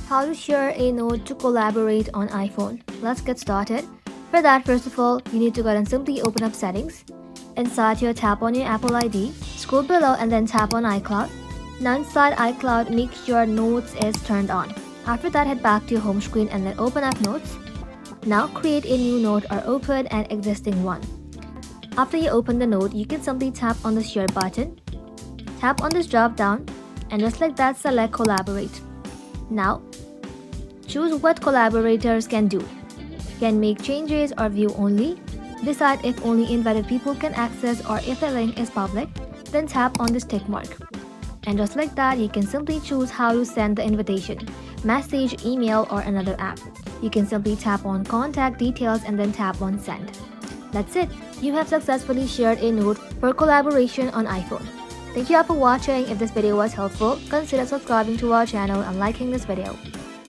How to share a note to collaborate on iPhone. Let's get started. For that, first of all, you need to go and simply open up settings. Inside here, tap on your Apple ID, scroll below and then tap on iCloud. Now inside iCloud, make sure Notes is turned on. After that, head back to your home screen and then open up Notes. Now create a new note or open an existing one. After you open the note, you can simply tap on the share button. Tap on this drop down and just like that, select collaborate. Now, choose what collaborators can do. Can make changes or view only. Decide if only invited people can access or if the link is public. Then tap on this tick mark. And just like that, you can simply choose how to send the invitation, message, email, or another app. You can simply tap on contact details and then tap on send. That's it. You have successfully shared a note for collaboration on iPhone. Thank you all for watching. If this video was helpful, consider subscribing to our channel and liking this video.